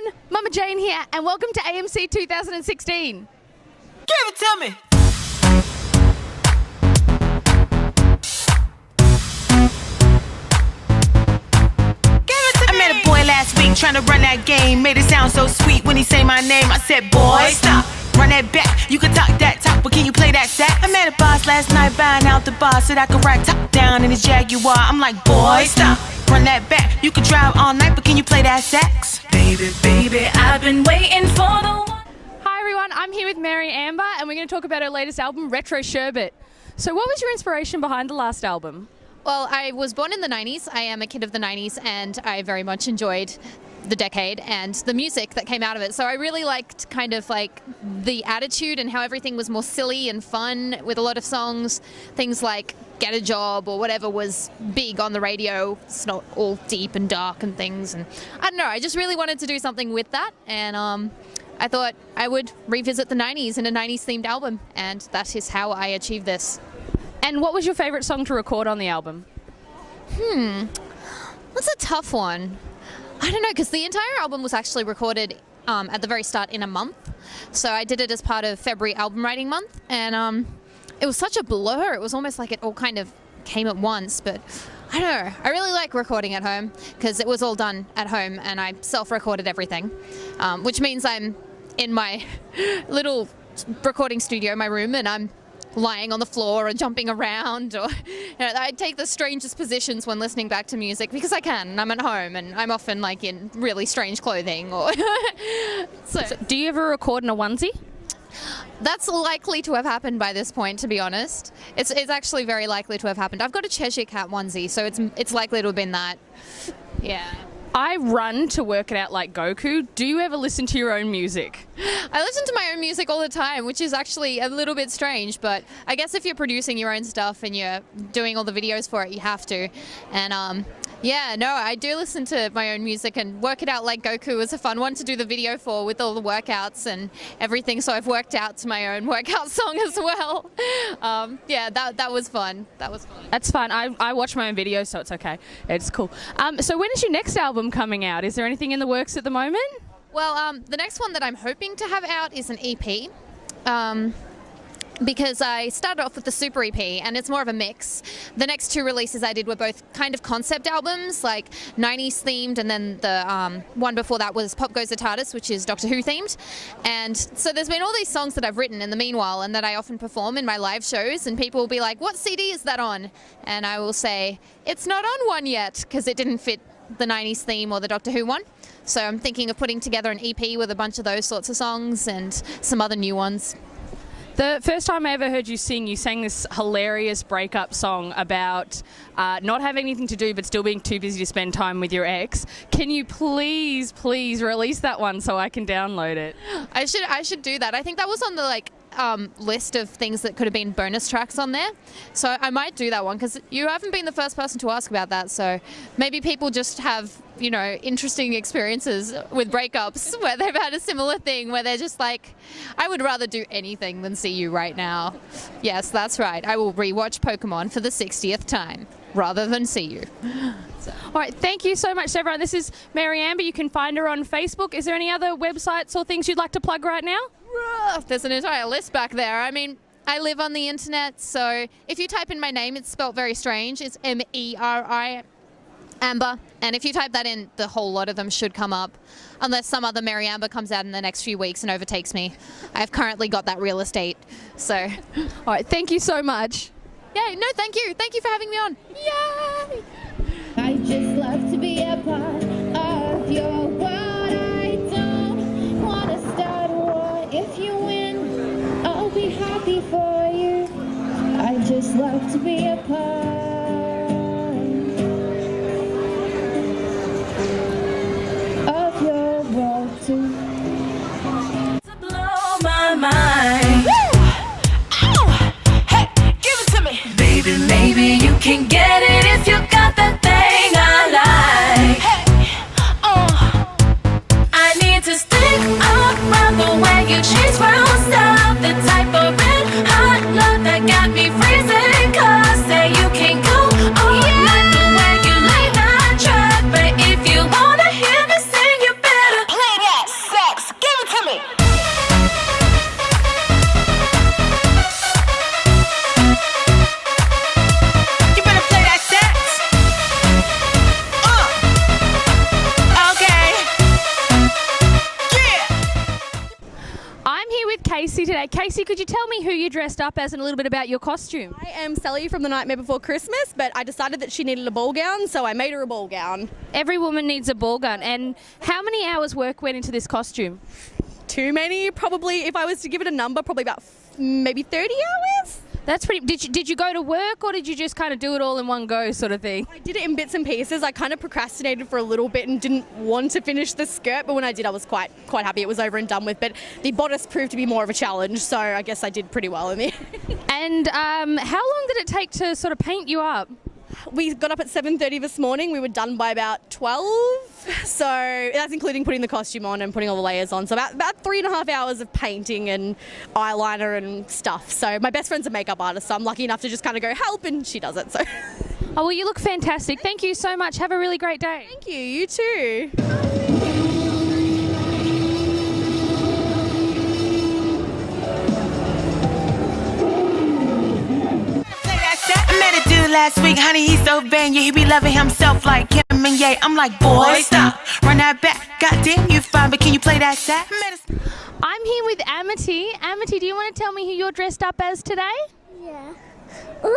everyone, Mama Jane here, and welcome to AMC 2016. Give it to me! I met a boy last week trying to run that game. Made it sound so sweet when he say my name. I said, boy, stop, run that back. You can talk that talk, but can you play that sax? I met a boss last night buying out the bar. Said I could rack top down in his Jaguar. I'm like, boy, stop, run that back. You can drive all night, but can you play that sax? Baby, baby, I've been waiting for the one. Hi everyone, I'm here with Meri Amber, and we're going to talk about her latest album, Retro Sherbet. So what was your inspiration behind the last album? Well, I was born in the 90s. I am a kid of the 90s, and I very much enjoyed the decade and the music that came out of it. So I really liked kind of like the attitude and how everything was more silly and fun with a lot of songs. Things like Get a Job or whatever was big on the radio. It's not all deep and dark and things. And I don't know, I just really wanted to do something with that. And I thought I would revisit the 90s in a 90s themed album. And that is how I achieved this. And what was your favourite song to record on the album? That's a tough one. I don't know, because the entire album was actually recorded at the very start in a month. So I did it as part of February album writing month, and it was such a blur. It was almost like it all kind of came at once, but I don't know. I really like recording at home because it was all done at home, and I self-recorded everything, which means I'm in my little recording studio in my room, and I'm lying on the floor or jumping around, or I take the strangest positions when listening back to music because I can, and I'm at home, and I'm often like in really strange clothing or so Do you ever record in a onesie? that's likely to have happened by this point, to be honest. It's actually very likely to have happened. I've got a Cheshire Cat onesie, so it's likely to have been that. Yeah. I run to work it out like Goku. Do you ever listen to your own music? I listen to my own music all the time, which is actually a little bit strange, but I guess if you're producing your own stuff and you're doing all the videos for it, you have to. And yeah, no, I do listen to my own music, and Work It Out Like Goku was a fun one to do the video for with all the workouts and everything, so I've worked out to my own workout song as well. Yeah, that was fun. That was fun. That's fine. I watch my own videos, so it's okay. It's cool. So when is your next album coming out? Is there anything in the works at the moment? Well, the next one that I'm hoping to have out is an EP. Because I started off with the Super EP, and it's more of a mix. The next two releases I did were both kind of concept albums, like 90s themed, and then the one before that was Pop Goes the TARDIS, which is Doctor Who themed. And so there's been all these songs that I've written in the meanwhile, and that I often perform in my live shows, and people will be like, what CD is that on? And I will say, it's not on one yet, because it didn't fit the 90s theme or the Doctor Who one. So I'm thinking of putting together an EP with a bunch of those sorts of songs and some other new ones. The first time I ever heard you sing this hilarious breakup song about not having anything to do but still being too busy to spend time with your ex. Can you please release that one so I can download it? I should do that. I think that was on the list of things that could have been bonus tracks on there. So I might do that one, because you haven't been the first person to ask about that. So maybe people just have, you know, interesting experiences with breakups where they've had a similar thing where they're just like, I would rather do anything than see you right now. Yes, that's right. I will rewatch Pokemon for the 60th time rather than see you. All right, thank you so much, everyone. This is Meri Amber. You can find her on Facebook. Is there any other websites or things you'd like to plug right now? There's an entire list back there. I mean, I live on the internet, so if you type in my name, it's spelled very strange. It's Meri Amber, and if you type that in, the whole lot of them should come up, unless some other Maryamba comes out in the next few weeks and overtakes me. I've currently got that real estate, so. All right, thank you so much. Yeah, no, thank you. Thank you for having me on. Yay! I just love to be a part of your world. I don't want to start a war. If you win, I'll be happy for you. I just love to be a part of your world too. To blow my mind. Baby, maybe you can get it if you got that thing I like. I need to stick around the way you change world stuff. The type of red hot love that got me freezing. 'Cause say you can Casey today. Casey, could you tell me who you dressed up as and a little bit about your costume? I am Sally from The Nightmare Before Christmas, but I decided that she needed a ball gown, so I made her a ball gown. Every woman needs a ball gun. And how many hours work went into this costume? Too many, probably. If I was to give it a number, probably about maybe 30 hours. That's pretty. Did you go to work or did you just kind of do it all in one go, sort of thing? I did it in bits and pieces. I kind of procrastinated for a little bit and didn't want to finish the skirt, but when I did, I was quite happy it was over and done with. But the bodice proved to be more of a challenge, so I guess I did pretty well in the end. And how long did it take to sort of paint you up? We got up at 7:30 this morning. We were done by about 12. So that's including putting the costume on and putting all the layers on. So about 3.5 hours of painting and eyeliner and stuff. So my best friend's a makeup artist, so I'm lucky enough to just kind of go help, and she does it. So. Oh, well, you look fantastic. Thank you so much. Have a really great day. Thank you. You too. Last week, honey, he's so vain, yeah, he be loving himself like Kim and Ye. I'm like, boy, stop, run that back. Goddamn, you fine, but can you play that sax? I'm here with Amity. Amity, do you want to tell me who you're dressed up as today? Yeah. Well,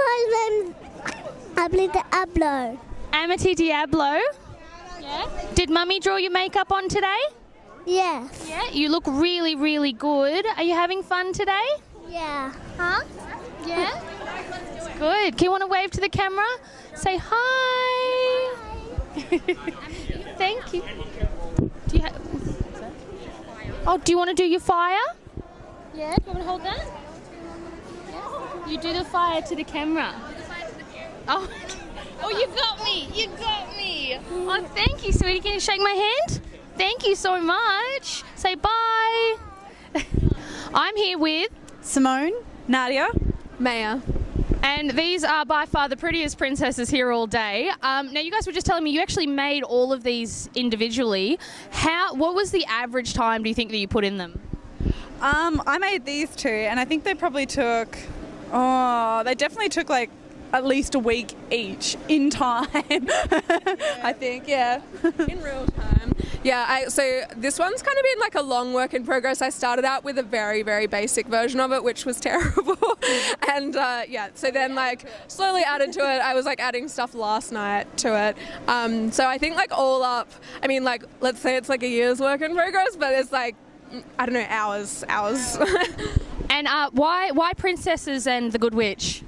I believe Diablo. Amity Diablo. Yeah. Did Mummy draw your makeup on today? Yeah. Yeah. You look really, really good. Are you having fun today? Yeah. Huh? Yeah. Good. Do you want to wave to the camera? Say hi. Thank you. Do you do you want to do your fire? Yeah. Do you want to hold that? Yeah. You do the fire to the camera. Oh. Oh, you got me. You got me. Oh, thank you, sweetie. Can you shake my hand? Thank you so much. Say bye. I'm here with Simone, Nadia, Maya. And these are by far the prettiest princesses here all day. Now, you guys were just telling me you actually made all of these individually. What was the average time, do you think, that you put in them? I made these two, and I think they probably took, they definitely took like at least a week each in time. I think, yeah. In real time. Yeah, so this one's kind of been like a long work in progress. I started out with a very, very basic version of it, which was terrible. And so then like slowly added to it. I was like adding stuff last night to it. So I think like all up, I mean like, let's say it's like a year's work in progress, but it's like, I don't know, hours. And why princesses and the Good Witch?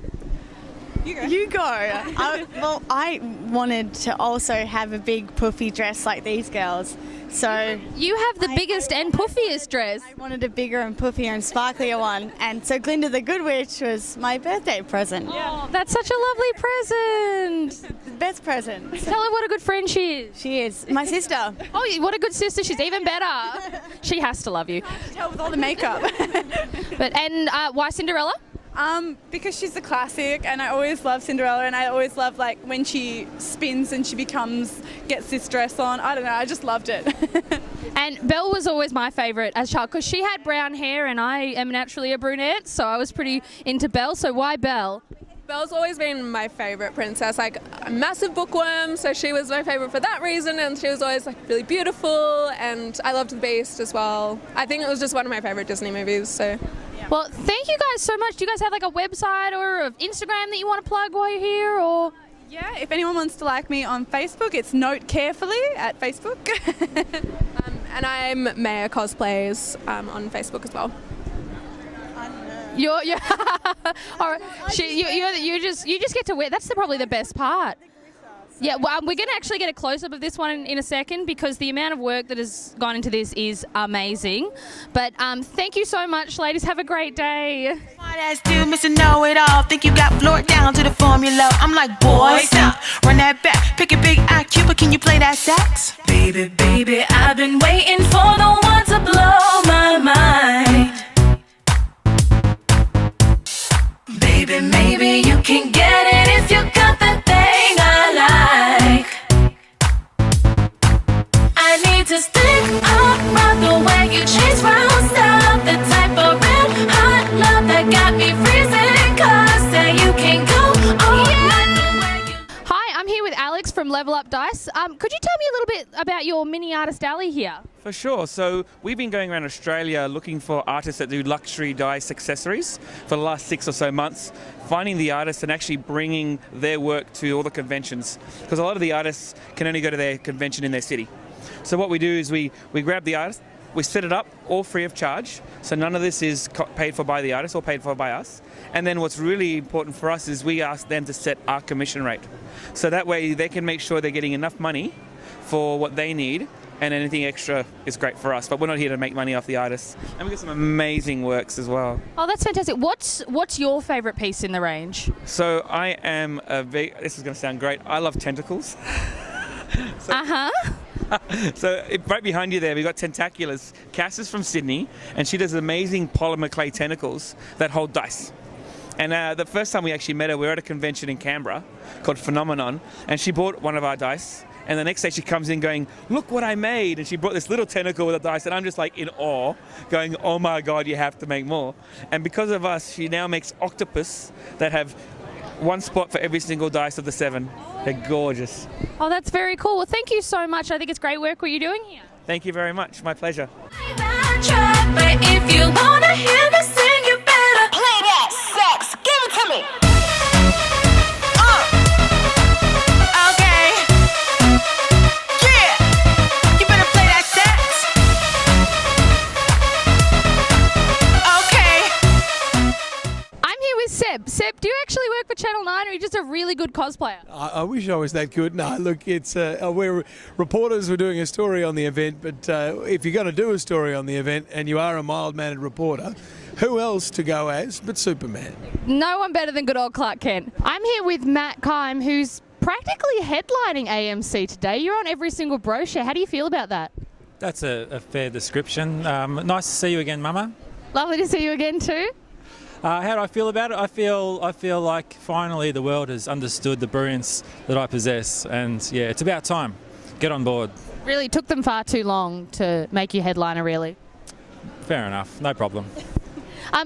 You go. I wanted to also have a big puffy dress like these girls. So you have the biggest and puffiest dress. I wanted a bigger and puffier and sparklier one. And so Glinda the Good Witch was my birthday present. Oh, that's such a lovely present. The best present. Tell her what a good friend she is. She is. My sister. Oh, what a good sister. She's even better. She has to love you. I can tell with all the makeup. And why Cinderella? Because she's a classic, and I always love Cinderella, and I always love like when she spins and she gets this dress on. I don't know, I just loved it. And Belle was always my favourite as a child because she had brown hair and I am naturally a brunette, so I was pretty into Belle. So why Belle? Belle's always been my favourite princess, like a massive bookworm, so she was my favourite for that reason, and she was always like really beautiful, and I loved The Beast as well. I think it was just one of my favourite Disney movies, so... Well, thank you guys so much. Do you guys have like a website or an Instagram that you want to plug while you're here, or...? Yeah, if anyone wants to like me on Facebook, it's Note Carefully at Facebook. And I'm Meri Cosplayers on Facebook as well. You're all right. You just get to wear. That's probably the best part. Yeah, well, we're going to actually get a close-up of this one in a second because the amount of work that has gone into this is amazing. But thank you so much, ladies. Have a great day. Smart ass dude, Mr. Know-it-all. Think you got floored down to the formula. I'm like, boy, stop, run that back. Pick a big IQ, but can you play that sax? Baby, baby, I've been waiting for the one to blow my mind. Baby, maybe you can get it if you got the thing I like. I need to stick around the way you chase round stuff. The type of red hot love that got me freezing. Cause say you can go all night the way you... Hi, I'm here with Alex from Level Up Dice. Could you tell me a little bit about your mini artist alley here? For sure. So we've been going around Australia looking for artists that do luxury dice accessories for the last 6 or so months, finding the artists and actually bringing their work to all the conventions, because a lot of the artists can only go to their convention in their city. So what we do is we grab the artist, we set it up all free of charge, so none of this is paid for by the artist or paid for by us. And then what's really important for us is we ask them to set our commission rate. So that way they can make sure they're getting enough money for what they need, and anything extra is great for us. But we're not here to make money off the artists. And we've got some amazing works as well. Oh, that's fantastic. What's your favourite piece in the range? So I am this is going to sound great, I love tentacles. So right behind you there, we've got Tentaculars. Cass is from Sydney, and she does amazing polymer clay tentacles that hold dice. And the first time we actually met her, we were at a convention in Canberra called Phenomenon, and she bought one of our dice. And the next day she comes in going, look what I made. And she brought this little tentacle with a dice, and I'm just like in awe, going, oh my God, you have to make more. And because of us, she now makes octopus that have one spot for every single dice of the 7. They're gorgeous. Oh, that's very cool. Well, thank you so much. I think it's great work what you're doing here. Thank you very much. My pleasure. But if you wanna hear me sing, you better play that sax. Give it to me. Okay. Yeah. You better play that sax. Okay. I'm here with Seb. Seb, do you actually work for Channel 9, or are you just a really good cosplayer? I wish I was that good. No, look, it's we're reporters. We're doing a story on the event, but if you're going to do a story on the event and you are a mild-mannered reporter, who else to go as but Superman? No one better than good old Clark Kent. I'm here with Matt Kyme, who's practically headlining AMC today. You're on every single brochure. How do you feel about that? That's a fair description. Nice to see you again, Mama. Lovely to see you again too. How do I feel about it? I feel like finally the world has understood the brilliance that I possess, and yeah, it's about time. Get on board. Really took them far too long to make you headliner, really. Fair enough, no problem.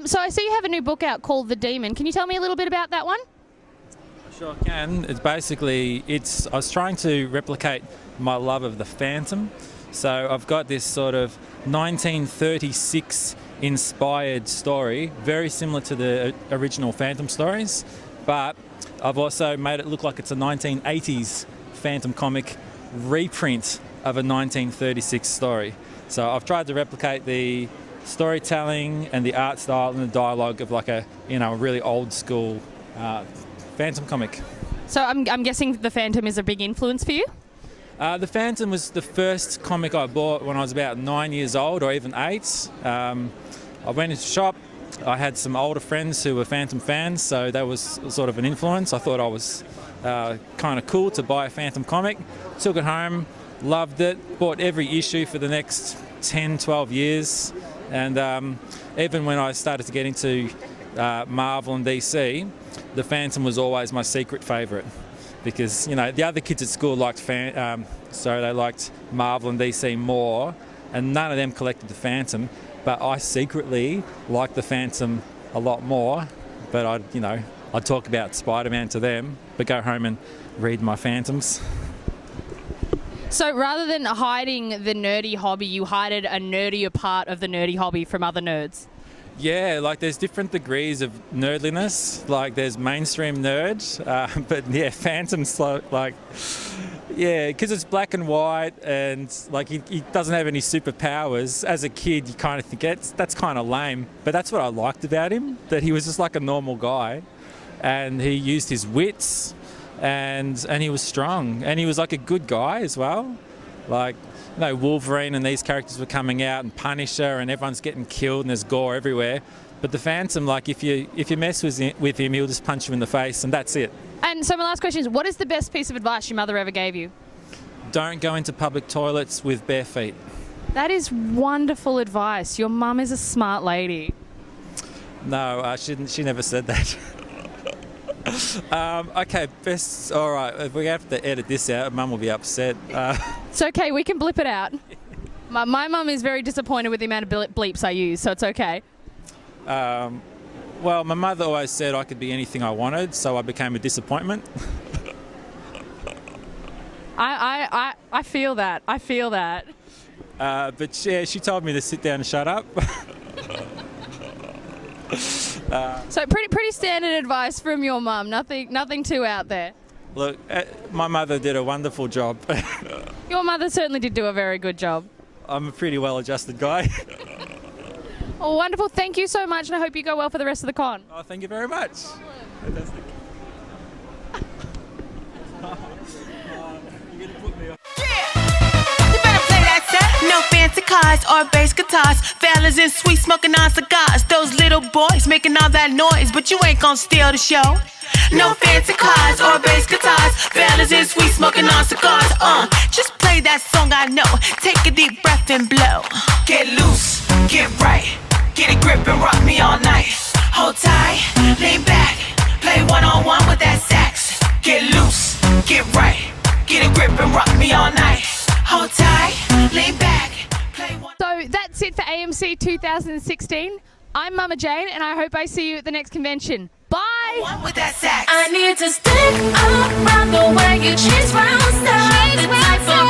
So I see you have a new book out called The Demon. Can you tell me a little bit about that one? Sure can. It's basically, I was trying to replicate my love of the Phantom. So I've got this sort of 1936 inspired story, very similar to the original Phantom stories, but I've also made it look like it's a 1980s Phantom comic reprint of a 1936 story. So I've tried to replicate the storytelling and the art style and the dialogue of like a really old school Phantom comic. So I'm guessing the Phantom is a big influence for you? The Phantom was the first comic I bought when I was about 9 years old, or even 8. I went into the shop. I had some older friends who were Phantom fans, so that was sort of an influence. I thought I was kind of cool to buy a Phantom comic. Took it home, loved it, bought every issue for the next 10, 12 years. And even when I started to get into Marvel and DC, the Phantom was always my secret favourite. Because the other kids at school liked they liked Marvel and DC more, and none of them collected the Phantom. But I secretly liked the Phantom a lot more. But I'd talk about Spider-Man to them, but go home and read my Phantoms. So rather than hiding the nerdy hobby, you hided a nerdier part of the nerdy hobby from other nerds. Yeah, like there's different degrees of nerdliness. Like there's mainstream nerd, but yeah, Phantom's like, yeah, because it's black and white, and like he doesn't have any superpowers. As a kid, you kind of think that's kind of lame, but that's what I liked about him. That he was just like a normal guy, and he used his wits, and he was strong, and he was like a good guy as well. Like, Wolverine and these characters were coming out, and Punisher, and everyone's getting killed, and there's gore everywhere. But the Phantom, like, if you mess with him, he'll just punch you in the face, and that's it. And so my last question is, what is the best piece of advice your mother ever gave you? Don't go into public toilets with bare feet. That is wonderful advice. Your mum is a smart lady. No, she never said that. Okay, best. All right, if we have to edit this out, Mum will be upset. It's okay, we can blip it out. My mum is very disappointed with the amount of bleeps I use, so it's okay. Well, my mother always said I could be anything I wanted, so I became a disappointment. I feel that. I feel that. But yeah, she told me to sit down and shut up. So pretty standard advice from your mum. Nothing too out there. Look, my mother did a wonderful job. Your mother certainly did do a very good job. I'm a pretty well-adjusted guy. Oh, wonderful. Thank you so much, and I hope you go well for the rest of the con. Oh, thank you very much. Fantastic. No fancy cars or bass guitars. Fellas in sweet smoking on cigars. Those little boys making all that noise, but you ain't gonna steal the show. No fancy cars or bass guitars. Fellas in sweet smoking on cigars. Just play that song I know. Take a deep breath and blow. Get loose, get right. Get a grip and rock me all night. Hold tight, lean back. Play one-on-one with that sax. Get loose, get right. Get a grip and rock me all night. Hold tight, lean back. So that's it for AMC 2016. I'm Mama Jane, and I hope I see you at the next convention. Bye! With that sax. I need to stick around the way you chase round stuff. The type of